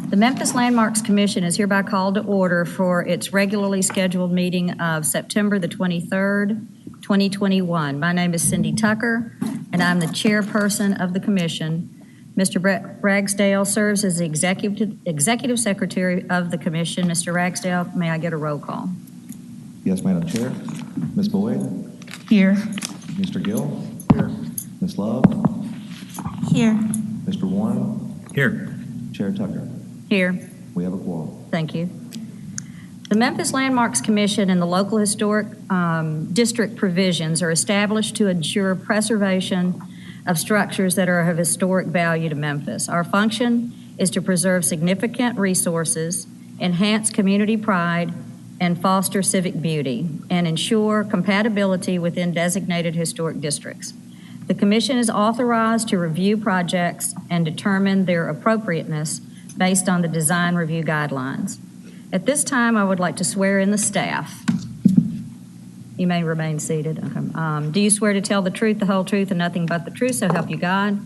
The Memphis Landmarks Commission is hereby called to order for its regularly scheduled meeting of September the 23rd, 2021. My name is Cindy Tucker, and I'm the chairperson of the commission. Mr. Brett Ragsdale serves as the executive secretary of the commission. Mr. Ragsdale, may I get a roll call? Yes, Madam Chair. Ms. Boyd? Here. Mr. Gill? Here. Ms. Love? Here. Mr. Warren? Here. Chair Tucker? Here. We have a quorum. Thank you. The Memphis Landmarks Commission and the local historic district provisions are established to ensure preservation of structures that are of historic value to Memphis. Our function is to preserve significant resources, enhance community pride, and foster civic beauty, and ensure compatibility within designated historic districts. The Commission is authorized to review projects and determine their appropriateness based on the design review guidelines. At this time, I would like to swear in the staff. You may remain seated. Okay. Do you swear to tell the truth, the whole truth, and nothing but the truth, so help you God?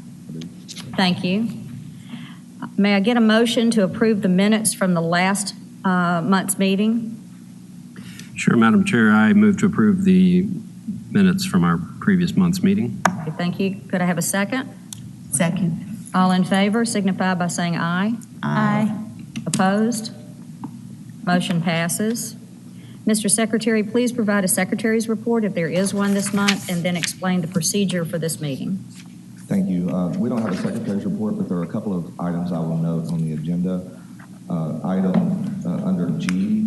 Thank you. May I get a motion to approve the minutes from the last month's meeting? Sure, Madam Chair. I move to approve the minutes from our previous month's meeting. Okay, thank you. Could I have a second? Second. All in favor signify by saying aye. Aye. Opposed? Motion passes. Mr. Secretary, please provide a secretary's report if there is one this month, and then explain the procedure for this meeting. Thank you. We don't have a secretary's report, but there are a couple of items I will note on the agenda. Item under G,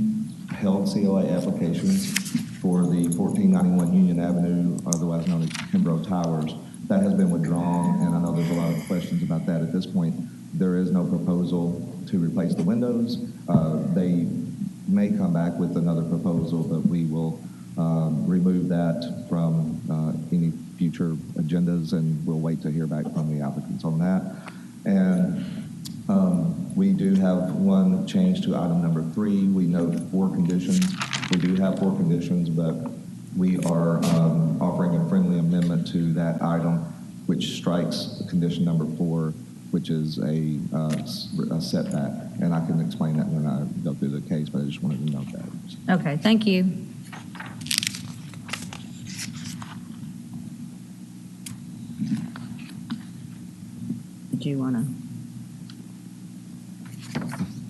held COA applications for the 1491 Union Avenue, otherwise known as Kimbrough Towers. That has been withdrawn, and I know there's a lot of questions about that at this point. There is no proposal to replace the windows. They may come back with another proposal, but we will remove that from any future agendas, and we'll wait to hear back from the applicants on that. And we do have one change to item number 3. We note 4 conditions. We do have 4 conditions, but we are offering a friendly amendment to that item, which strikes condition number 4, which is a setback. And I can explain that when I go through the case, but I just wanted to note that. Okay, thank you. Do you want to?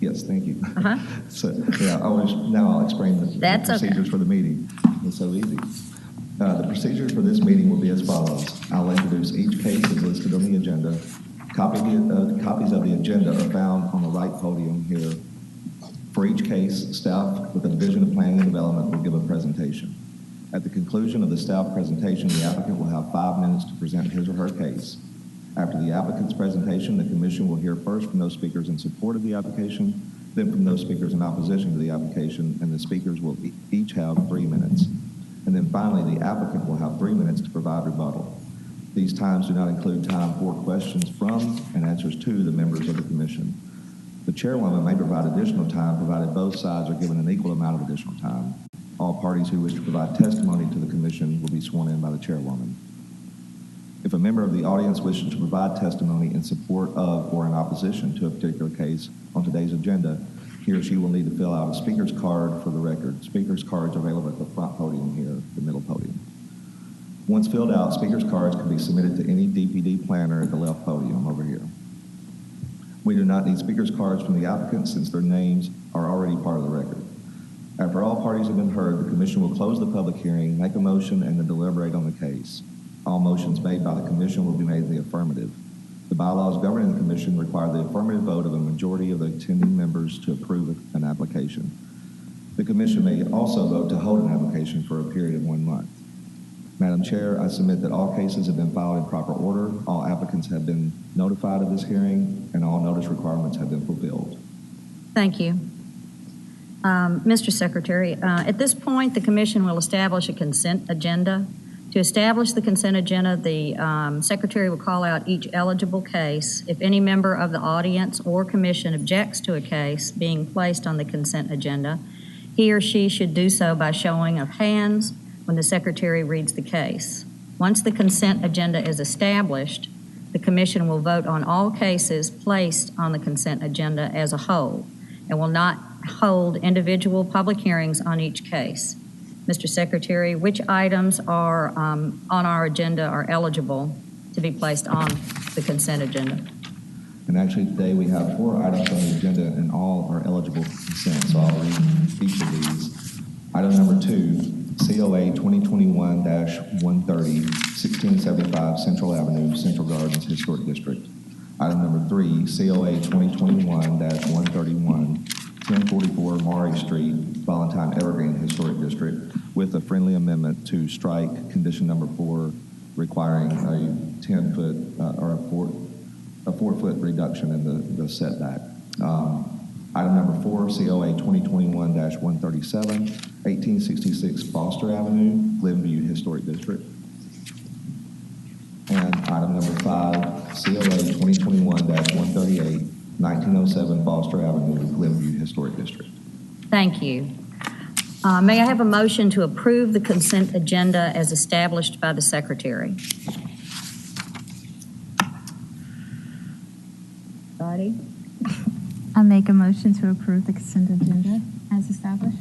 Yes, thank you. Uh-huh. So, yeah, now I'll explain the procedures for the meeting. It's so easy. The procedures for this meeting will be as follows. I'll introduce each case as listed on the agenda. Copies of the agenda are found on the right podium here. For each case, staff with a division of planning and development will give a presentation. At the conclusion of the staff presentation, the applicant will have 5 minutes to present his or her case. After the applicant's presentation, the commission will hear first from those speakers in support of the application, then from those speakers in opposition to the application, and the speakers will each have 3 minutes. And then finally, the applicant will have 3 minutes to provide rebuttal. These times do not include time for questions from and answers to the members of the commission. The chairwoman may provide additional time, provided both sides are given an equal amount of additional time. All parties who wish to provide testimony to the commission will be sworn in by the chairwoman. If a member of the audience wishes to provide testimony in support of or in opposition to a particular case on today's agenda, he or she will need to fill out a speaker's card for the record. Speaker's cards are available at the front podium here, the middle podium. Once filled out, speaker's cards can be submitted to any DPD planner at the left podium over here. We do not need speaker's cards from the applicants since their names are already part of the record. After all parties have been heard, the commission will close the public hearing, make a motion, and then deliberate on the case. All motions made by the commission will be made in the affirmative. The bylaws governing the commission require the affirmative vote of a majority of the attending members to approve an application. The commission may also vote to hold an application for a period of 1 month. Madam Chair, I submit that all cases have been filed in proper order, all applicants have been notified of this hearing, and all notice requirements have been fulfilled. Thank you. Mr. Secretary, at this point, the commission will establish a consent agenda. To establish the consent agenda, the Secretary will call out each eligible case. If any member of the audience or commission objects to a case being placed on the consent agenda, he or she should do so by showing of hands when the Secretary reads the case. Once the consent agenda is established, the commission will vote on all cases placed on the consent agenda as a whole and will not hold individual public hearings on each case. Mr. Secretary, which items are on our agenda are eligible to be placed on the consent agenda? And actually, today we have 4 items on the agenda, and all are eligible for consent, so I'll read each of these. Item number 2, COA 2021-130, 1675 Central Avenue, Central Gardens Historic District. Item number 3, COA 2021-131, 1044 Maury Street, Valentine Evergreen Historic District, with a friendly amendment to strike condition number 4, requiring a 10-foot or a 4-foot reduction in the setback. Item number 4, COA 2021-137, 1866 Foster Avenue, Glenview Historic District. And item number 5, COA 2021-138, 1907 Foster Avenue, Glenview Historic District. Thank you. May I have a motion to approve the consent agenda as established by the Secretary? Buddy? I make a motion to approve the consent agenda as established.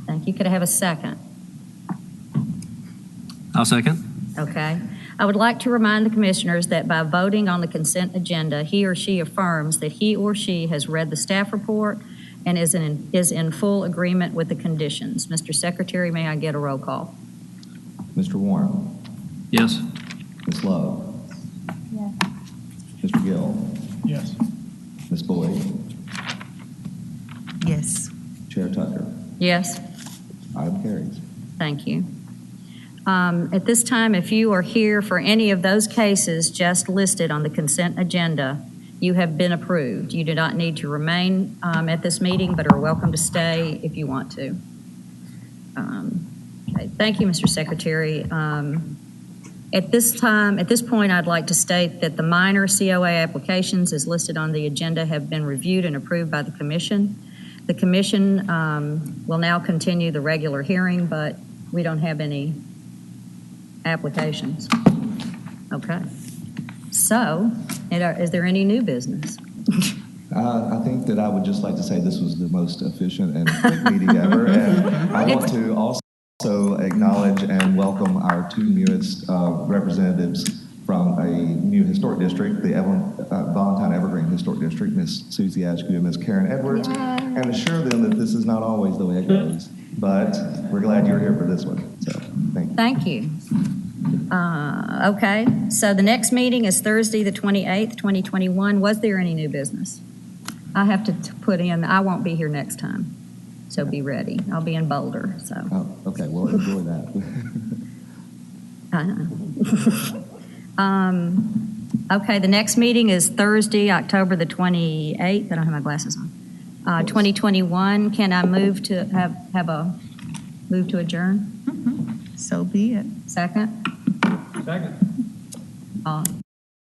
Thank you. Could I have a second? I'll second. Okay. I would like to remind the commissioners that by voting on the consent agenda, he or she affirms that he or she has read the staff report and is in full agreement with the conditions. Mr. Secretary, may I get a roll call? Mr. Warren? Yes. Ms. Love? Yes. Mr. Gill? Yes. Ms. Boyd? Yes. Chair Tucker? Yes. Item carries. Thank you. At this time, if you are here for any of those cases just listed on the consent agenda, you have been approved. You do not need to remain at this meeting, but are welcome to stay if you want to. Okay. Thank you, Mr. Secretary. At this point, I'd like to state that the minor COA applications as listed on the agenda have been reviewed and approved by the Commission. The Commission will now continue the regular hearing, but we don't have any applications. Okay. So, is there any new business? I think that I would just like to say this was the most efficient and quick meeting ever. And I want to also acknowledge and welcome our 2 newest representatives from a new historic district, the Valentine Evergreen Historic District, Ms. Susie Ashby and Ms. Karen Edwards, and assure them that this is not always the way it goes. But we're glad you're here for this one. So, thank you. Thank you. Okay, so the next meeting is Thursday, the 28th, 2021. Was there any new business? I have to put in, I won't be here next time, so be ready. I'll be in Boulder, so. Oh, okay, well, enjoy that. Okay, the next meeting is Thursday, October the 28th. I don't have my glasses on. 2021. Can I move to have a move to adjourn? So be it. Second? Second.